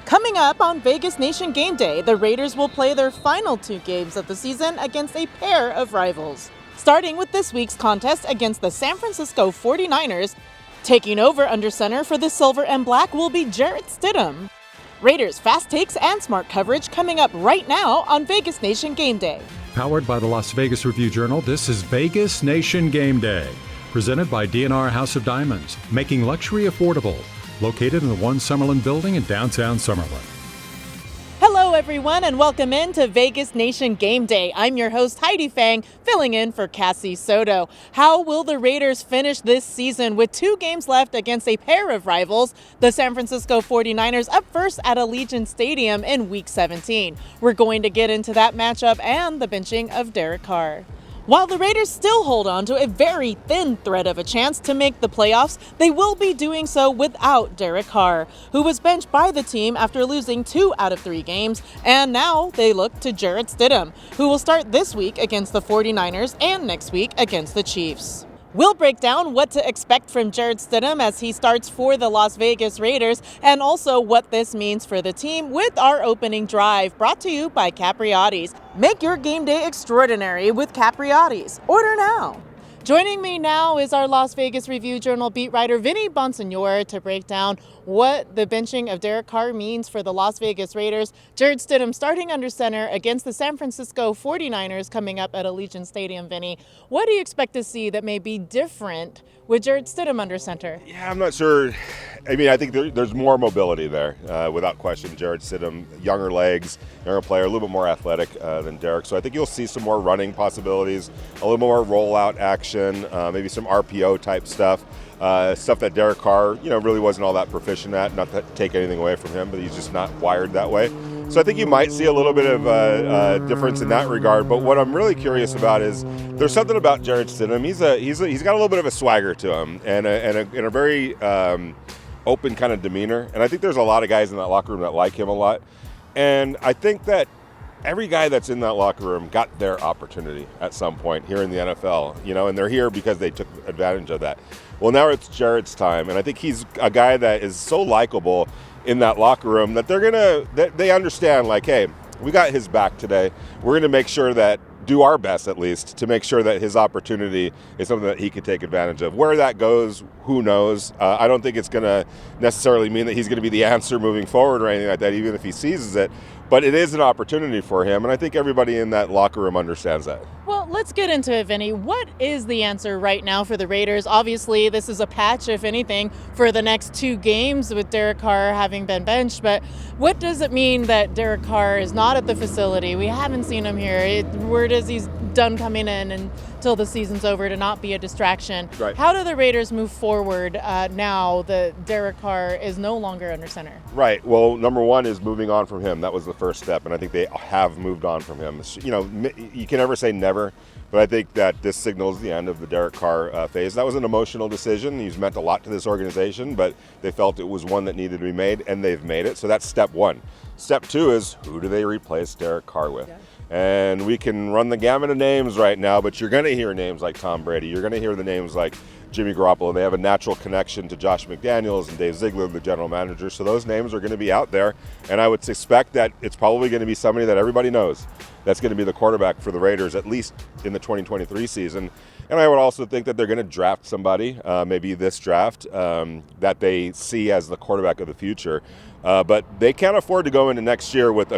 Coming up on Vegas Nation Gameday, the Raiders will play their final 2 games of the season against a pair of rivals. Starting with this week's contest against the San Francisco 49ers, taking over under center for the Silver and Black will be Jarrett Stidham. Raiders fast takes and smart coverage coming up right now on Vegas Nation Gameday. Powered by the Las Vegas Review-Journal, this is Vegas Nation Gameday. Presented by D&R House of Diamonds, making luxury affordable. Located in the One Summerlin building in downtown Summerlin. Hello everyone and welcome in to Vegas Nation Gameday. I'm your host Heidi Fang, filling in for Cassie Soto. How will the Raiders finish this season with 2 games left against a pair of rivals, the San Francisco 49ers up first at Allegiant Stadium in Week 17? We're going to get into that matchup and the benching of Derek Carr. While the Raiders still hold on to a very thin thread of a chance to make the playoffs, they will be doing so without Derek Carr, who was benched by the team after losing 2 out of 3 games, and now they look to Jarrett Stidham, who will start this week against the 49ers and next week against the Chiefs. We'll break down what to expect from Jarrett Stidham as he starts for the Las Vegas Raiders and also what this means for the team with our opening drive, brought to you by Capriotti's. Make your game day extraordinary with Capriotti's. Order now. Joining me now is our Las Vegas Review-Journal beat writer Vinny Bonsignore to break down what the benching of Derek Carr means for the Las Vegas Raiders. Jarrett Stidham starting under center against the San Francisco 49ers coming up at Allegiant Stadium. Vinny, what do you expect to see that may be different with Jarrett Stidham under center? Yeah, I'm not sure. I mean, I think there's more mobility there, without question. Jarrett Stidham, younger legs, younger player, a little bit more athletic than Derek. So I think you'll see some more running possibilities, a little more rollout action, maybe some RPO type stuff. Stuff that Derek Carr, really wasn't all that proficient at. Not to take anything away from him, but he's just not wired that way. So I think you might see a little bit of a difference in that regard. But what I'm really curious about is there's something about Jarrett Stidham. He's got a little bit of a swagger to him and a very open kind of demeanor. And I think there's a lot of guys in that locker room that like him a lot. And I think that every guy that's in that locker room got their opportunity at some point here in the NFL, and they're here because they took advantage of that. Well, now it's Jarrett's time, and I think he's a guy that is so likable in that locker room that they understand, like, hey, we got his back today. We're gonna make sure that, do our best at least, to make sure that his opportunity is something that he can take advantage of. Where that goes, who knows? I don't think it's gonna necessarily mean that he's gonna be the answer moving forward or anything like that, even if he seizes it. But it is an opportunity for him, and I think everybody in that locker room understands that. Well, let's get into it, Vinny. What is the answer right now for the Raiders? Obviously, this is a patch, if anything, for the next 2 games with Derek Carr having been benched. But what does it mean that Derek Carr is not at the facility? We haven't seen him here. Word is he's done coming in until the season's over to not be a distraction. Right. How do the Raiders move forward now that Derek Carr is no longer under center? Right. Well, number one is moving on from him. That was the first step, and I think they have moved on from him. You can never say never, but I think that this signals the end of the Derek Carr phase. That was an emotional decision. He's meant a lot to this organization, but they felt it was one that needed to be made, and they've made it. So that's step 1. Step 2 is, who do they replace Derek Carr with? Yeah. And we can run the gamut of names right now, but you're going to hear names like Tom Brady. You're going to hear the names like Jimmy Garoppolo. They have a natural connection to Josh McDaniels and Dave Ziegler, the general manager. So those names are going to be out there. And I would suspect that it's probably going to be somebody that everybody knows that's going to be the quarterback for the Raiders, at least in the 2023 season. And I would also think that they're going to draft somebody, maybe this draft, that they see as the quarterback of the future. But they can't afford to go into next year with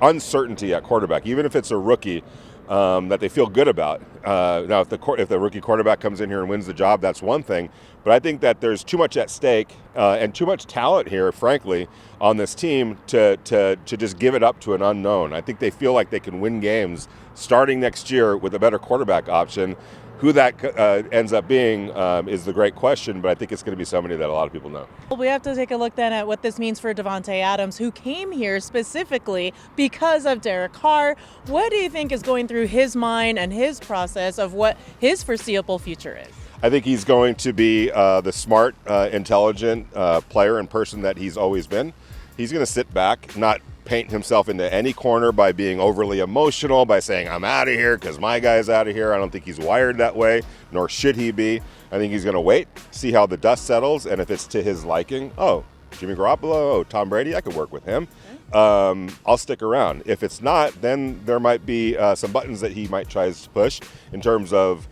uncertainty at quarterback, even if it's a rookie that they feel good about. Now, if the rookie quarterback comes in here and wins the job, that's one thing. But I think that there's too much at stake and too much talent here, frankly, on this team to just give it up to an unknown. I think they feel like they can win games starting next year with a better quarterback option. Who that ends up being is the great question, but I think it's going to be somebody that a lot of people know. Well, we have to take a look then at what this means for Davante Adams, who came here specifically because of Derek Carr. What do you think is going through his mind and his process of what his foreseeable future is? I think he's going to be the smart, intelligent player and person that he's always been. He's going to sit back, not paint himself into any corner by being overly emotional, by saying, I'm out of here because my guy's out of here. I don't think he's wired that way, nor should he be. I think he's going to wait, see how the dust settles, and if it's to his liking, Jimmy Garoppolo, Tom Brady, I could work with him. I'll stick around. If it's not, then there might be some buttons that he might try to push in terms of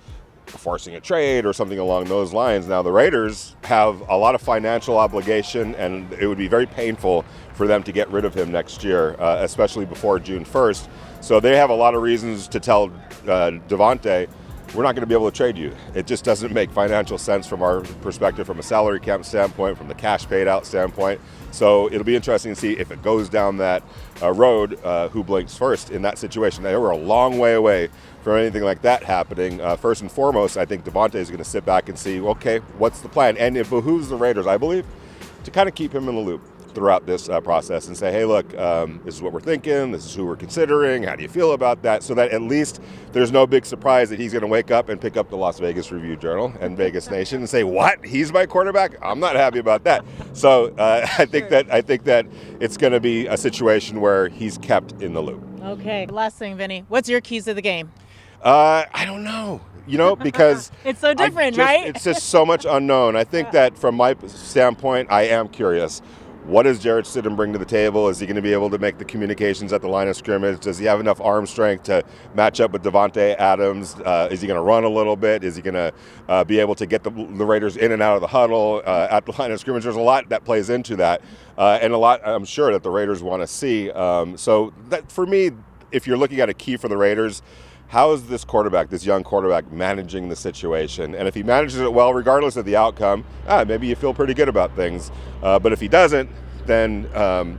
forcing a trade or something along those lines. Now, the Raiders have a lot of financial obligation, and it would be very painful for them to get rid of him next year, especially before June 1st. So they have a lot of reasons to tell Davante, we're not going to be able to trade you. It just doesn't make financial sense from our perspective, from a salary cap standpoint, from the cash paid out standpoint. So it'll be interesting to see if it goes down that road, who blinks first in that situation. They were a long way away from anything like that happening. First and foremost, I think Davante is going to sit back and see, okay, what's the plan? And it behooves the Raiders, I believe, to kind of keep him in the loop throughout this process and say, hey, look, this is what we're thinking, this is who we're considering, how do you feel about that? So that at least there's no big surprise that he's going to wake up and pick up the Las Vegas Review-Journal and Vegas Nation and say, what? He's my quarterback? I'm not happy about that. So I think that it's going to be a situation where he's kept in the loop. Okay, last thing, Vinny, what's your keys to the game? I don't know. Because it's so different, right? It's just so much unknown. I think that from my standpoint, I am curious. What does Jarrett Stidham bring to the table? Is he going to be able to make the communications at the line of scrimmage? Does he have enough arm strength to match up with Davante Adams? Is he going to run a little bit? Is he going to be able to get the Raiders in and out of the huddle at the line of scrimmage? There's a lot that plays into that, and a lot I'm sure that the Raiders want to see. So that, for me, if you're looking at a key for the Raiders, how is this young quarterback, managing the situation? And if he manages it well, regardless of the outcome, maybe you feel pretty good about things. But if he doesn't, then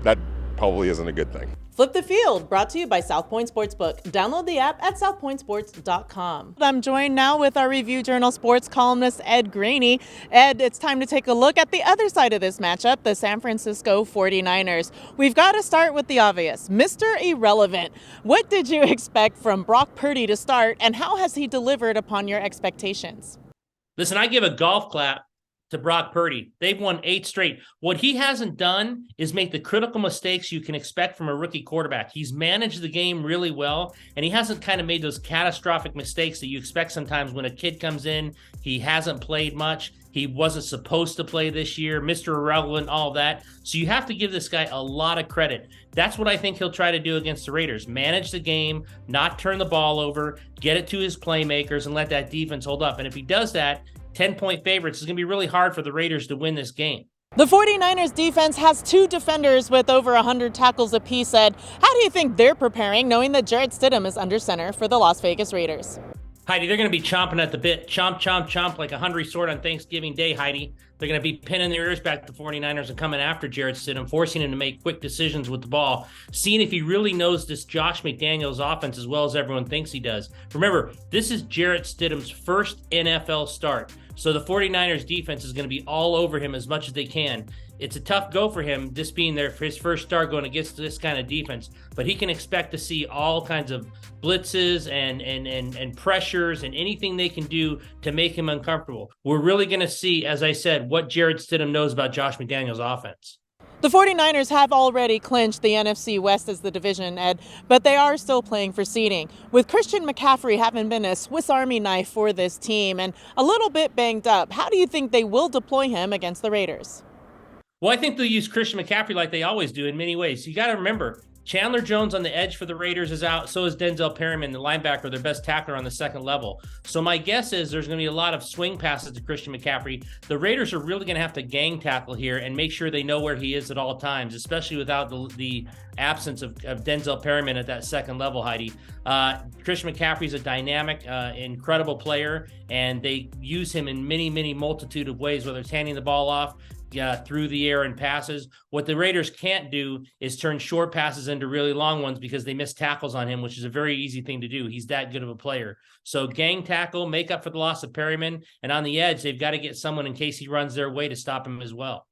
that probably isn't a good thing. Flip the Field, brought to you by South Point Sportsbook. Download the app at southpointsports.com. I'm joined now with our Review Journal sports columnist, Ed Graney. Ed, it's time to take a look at the other side of this matchup, the San Francisco 49ers. We've got to start with the obvious, Mr. Irrelevant. What did you expect from Brock Purdy to start, and how has he delivered upon your expectations? Listen, I give a golf clap to Brock Purdy. They've won 8 straight. What he hasn't done is make the critical mistakes you can expect from a rookie quarterback. He's managed the game really well, and he hasn't kind of made those catastrophic mistakes that you expect sometimes when a kid comes in, he hasn't played much, he wasn't supposed to play this year, Mr. Irrelevant, all of that. So you have to give this guy a lot of credit. That's what I think he'll try to do against the Raiders. Manage the game, not turn the ball over, get it to his playmakers, and let that defense hold up. And if he does that, 10-point favorites, is going to be really hard for the Raiders to win this game. The 49ers defense has 2 defenders with over 100 tackles apiece. Ed, how do you think they're preparing, knowing that Jarrett Stidham is under center for the Las Vegas Raiders? Heidi, they're going to be chomping at the bit. Chomp, chomp, chomp like a hungry sword on Thanksgiving Day, Heidi. They're going to be pinning their ears back to the 49ers and coming after Jarrett Stidham, forcing him to make quick decisions with the ball, seeing if he really knows this Josh McDaniels offense as well as everyone thinks he does. Remember, this is Jarrett Stidham's first NFL start. So the 49ers defense is going to be all over him as much as they can. It's a tough go for him, this being his first start going against this kind of defense. But he can expect to see all kinds of blitzes and pressures and anything they can do to make him uncomfortable. We're really going to see, as I said, what Jarrett Stidham knows about Josh McDaniels' offense. The 49ers have already clinched the NFC West as the division, Ed, but they are still playing for seeding. With Christian McCaffrey having been a Swiss Army knife for this team and a little bit banged up, how do you think they will deploy him against the Raiders? Well, I think they'll use Christian McCaffrey like they always do in many ways. You got to remember, Chandler Jones on the edge for the Raiders is out. So is Denzel Perryman, the linebacker, their best tackler on the second level. So my guess is there's going to be a lot of swing passes to Christian McCaffrey. The Raiders are really going to have to gang tackle here and make sure they know where he is at all times, especially without the absence of Denzel Perryman at that second level, Heidi. Christian McCaffrey is a dynamic, incredible player, and they use him in many multitude of ways, whether it's handing the ball off, through the air and passes. What the Raiders can't do is turn short passes into really long ones because they miss tackles on him, which is a very easy thing to do. He's that good of a player. So gang tackle, make up for the loss of Perryman, and on the edge, they've got to get someone in case he runs their way to stop him as well.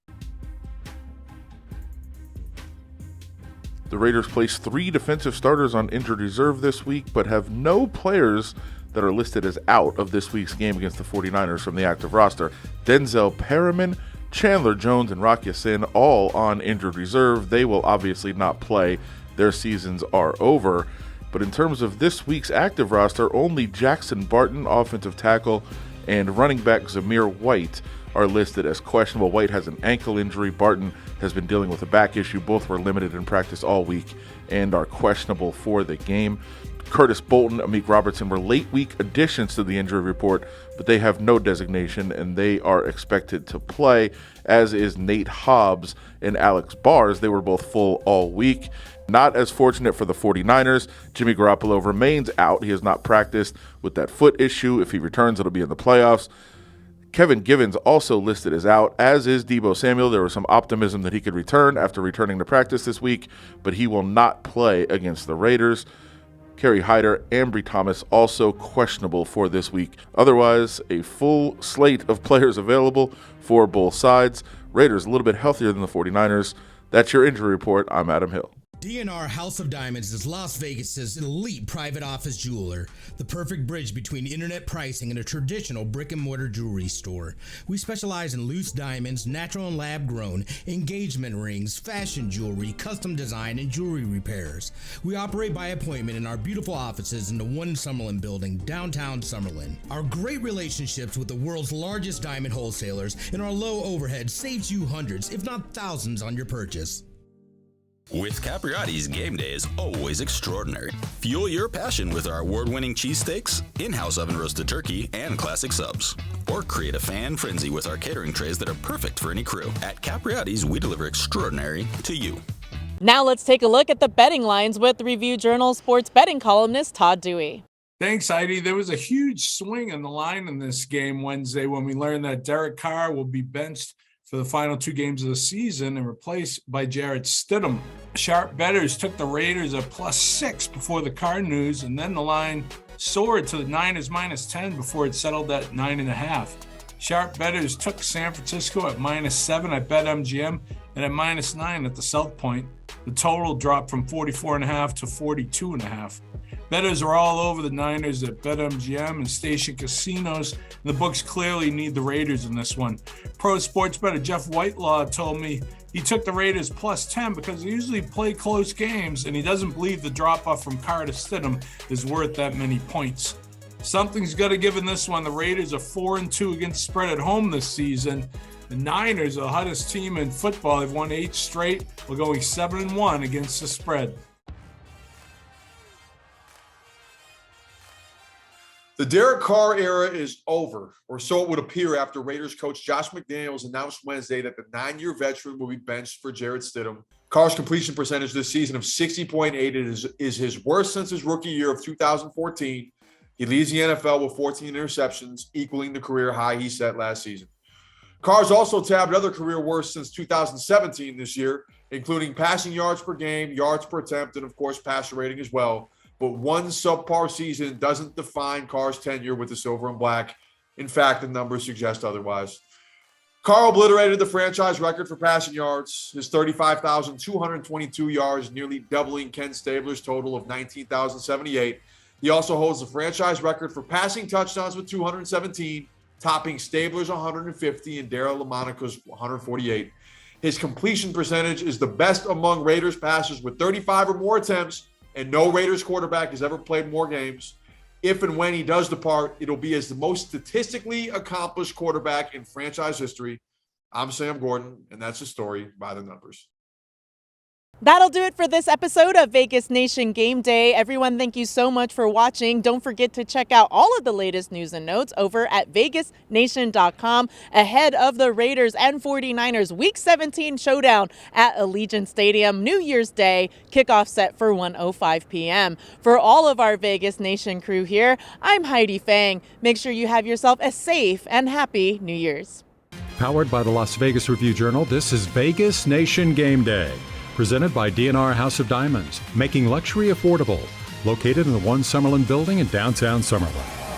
The Raiders placed 3 defensive starters on injured reserve this week, but have no players that are listed as out of this week's game against the 49ers from the active roster. Denzel Perryman, Chandler Jones, and Rock Ya-Sin all on injured reserve. They will obviously not play. Their seasons are over. But in terms of this week's active roster, only Jackson Barton, offensive tackle, and running back Zamir White are listed as questionable. White has an ankle injury. Barton has been dealing with a back issue. Both were limited in practice all week and are questionable for the game. Curtis Bolton, Amik Robertson were late week additions to the injury report, but they have no designation and they are expected to play, as is Nate Hobbs and Alex Bars. They were both full all week. Not as fortunate for the 49ers. Jimmy Garoppolo remains out. He has not practiced with that foot issue. If he returns, it'll be in the playoffs. Kevin Givens also listed as out, as is Deebo Samuel. There was some optimism that he could return after returning to practice this week, but he will not play against the Raiders. Kerry Hyder, Ambry Thomas also questionable for this week. Otherwise, a full slate of players available for both sides. Raiders a little bit healthier than the 49ers. That's your injury report. I'm Adam Hill. D&R House of Diamonds is Las Vegas's elite private office jeweler, the perfect bridge between internet pricing and a traditional brick-and-mortar jewelry store. We specialize in loose diamonds, natural and lab-grown, engagement rings, fashion jewelry, custom design, and jewelry repairs. We operate by appointment in our beautiful offices in the One Summerlin building, downtown Summerlin. Our great relationships with the world's largest diamond wholesalers and our low overhead saves you hundreds, if not thousands, on your purchase. With Capriotti's, game day is always extraordinary. Fuel your passion with our award-winning cheesesteaks, in-house oven-roasted turkey, and classic subs. Or create a fan frenzy with our catering trays that are perfect for any crew. At Capriotti's, we deliver extraordinary to you. Now let's take a look at the betting lines with Review Journal sports betting columnist Todd Dewey. Thanks, Heidi. There was a huge swing in the line in this game Wednesday when we learned that Derek Carr will be benched for the final 2 games of the season and replaced by Jarrett Stidham. Sharp bettors took the Raiders at +6 before the Carr news, and then the line soared to the Niners -10 before it settled at 9.5. Sharp bettors took San Francisco at -7 at BetMGM and at -9 at the South Point. The total dropped from 44.5 to 42.5. Bettors are all over the Niners at BetMGM and station casinos. The books clearly need the Raiders in this one. Pro sports bettor Jeff Whitelaw told me he took the Raiders +10 because they usually play close games, and he doesn't believe the drop-off from Carr to Stidham is worth that many points. Something's got to give in this one. The Raiders are 4-2 against spread at home this season. The Niners are the hottest team in football. They've won 8 straight. We're going 7-1 against the spread. The Derek Carr era is over, or so it would appear after Raiders coach Josh McDaniels announced Wednesday that the 9-year veteran will be benched for Jarrett Stidham. Carr's completion percentage this season of 60.8 is his worst since his rookie year of 2014. He leads the NFL with 14 interceptions, equaling the career high he set last season. Carr's also tabbed other career worst since 2017 this year, including passing yards per game, yards per attempt, and of course passer rating as well. But one subpar season doesn't define Carr's tenure with the Silver and Black. In fact, the numbers suggest otherwise. Carr obliterated the franchise record for passing yards, his 35,222 yards, nearly doubling Ken Stabler's total of 19,078. He also holds the franchise record for passing touchdowns with 217, topping Stabler's 150 and Darryl LaMonica's 148. His completion percentage is the best among Raiders passers with 35 or more attempts, and no Raiders quarterback has ever played more games. If and when he does depart, it'll be as the most statistically accomplished quarterback in franchise history. I'm Sam Gordon, and that's the story by the numbers. That'll do it for this episode of Vegas Nation Game Day. Everyone, thank you so much for watching. Don't forget to check out all of the latest news and notes over at vegasnation.com ahead of the Raiders and 49ers Week 17 showdown at Allegiant Stadium, New Year's Day, kickoff set for 1:05 p.m. For all of our Vegas Nation crew here, I'm Heidi Fang. Make sure you have yourself a safe and happy New Year's. Powered by the Las Vegas Review-Journal, this is Vegas Nation Game Day. Presented by D&R House of Diamonds, making luxury affordable. Located in the One Summerlin building in downtown Summerlin.